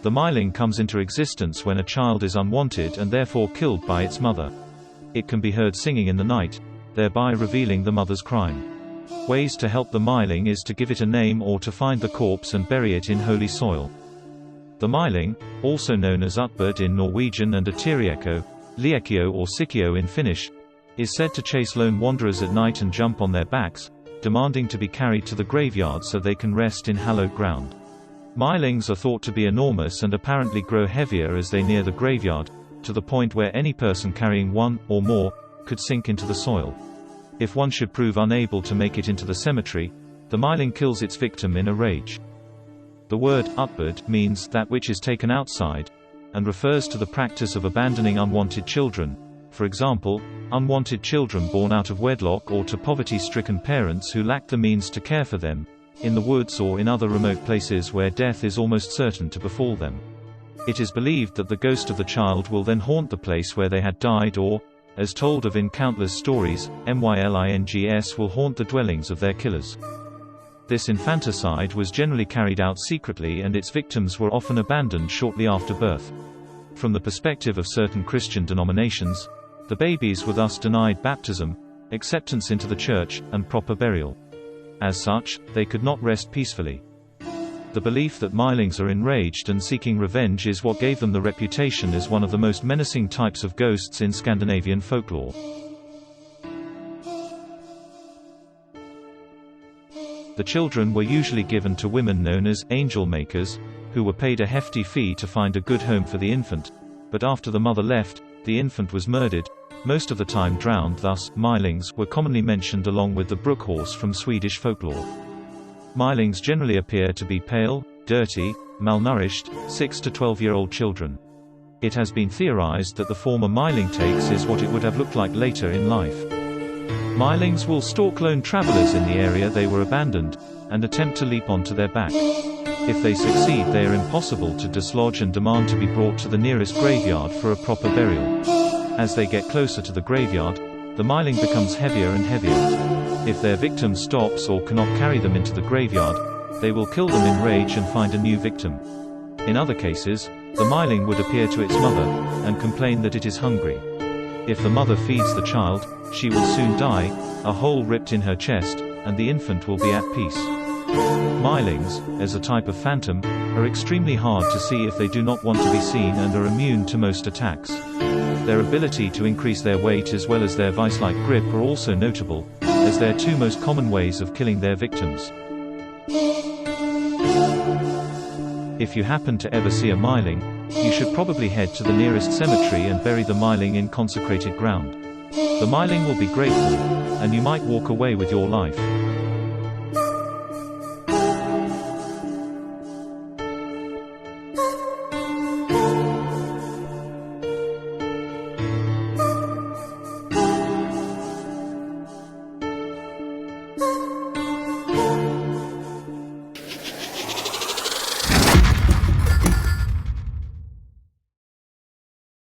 The myling comes into existence when a child is unwanted and therefore killed by its mother. It can be heard singing in the night, thereby revealing the mother's crime. Ways to help the myling is to give it a name or to find the corpse and bury it in holy soil. The myling, also known as utburd in Norwegian and ihtiriekko, liekkiö or sikiö in Finnish, is said to chase lone wanderers at night and jump on their backs, demanding to be carried to the graveyard so they can rest in hallowed ground. Mylings are thought to be enormous and apparently grow heavier as they near the graveyard, to the point where any person carrying one, or more, could sink into the soil. If one should prove unable to make it into the cemetery, the myling kills its victim in a rage. The word utburd means that which is taken outside, and refers to the practice of abandoning unwanted children, for example, unwanted children born out of wedlock or to poverty-stricken parents who lack the means to care for them, in the woods or in other remote places where death is almost certain to befall them. It is believed that the ghost of the child will then haunt the place where they had died or, as told of in countless stories, Mylings will haunt the dwellings of their killers. This infanticide was generally carried out secretly and its victims were often abandoned shortly after birth. From the perspective of certain Christian denominations, the babies were thus denied baptism, acceptance into the church, and proper burial. As such, they could not rest peacefully. The belief that Mylings are enraged and seeking revenge is what gave them the reputation as one of the most menacing types of ghosts in Scandinavian folklore. The children were usually given to women known as angel makers, who were paid a hefty fee to find a good home for the infant, but after the mother left, the infant was murdered, most of the time drowned. Thus, Mylings were commonly mentioned along with the brook horse from Swedish folklore. Mylings generally appear to be pale, dirty, malnourished, 6 to 12-year-old children. It has been theorized that the form a myling takes is what it would have looked like later in life. Mylings will stalk lone travelers in the area they were abandoned, and attempt to leap onto their back. If they succeed, they are impossible to dislodge and demand to be brought to the nearest graveyard for a proper burial. As they get closer to the graveyard, the myling becomes heavier and heavier. If their victim stops or cannot carry them into the graveyard, they will kill them in rage and find a new victim. In other cases, the myling would appear to its mother, and complain that it is hungry. If the mother feeds the child, she will soon die, a hole ripped in her chest, and the infant will be at peace. Mylings, as a type of phantom, are extremely hard to see if they do not want to be seen and are immune to most attacks. Their ability to increase their weight as well as their vice-like grip are also notable, as their two most common ways of killing their victims. If you happen to ever see a myling, you should probably head to the nearest cemetery and bury the myling in consecrated ground. The myling will be grateful, and you might walk away with your life.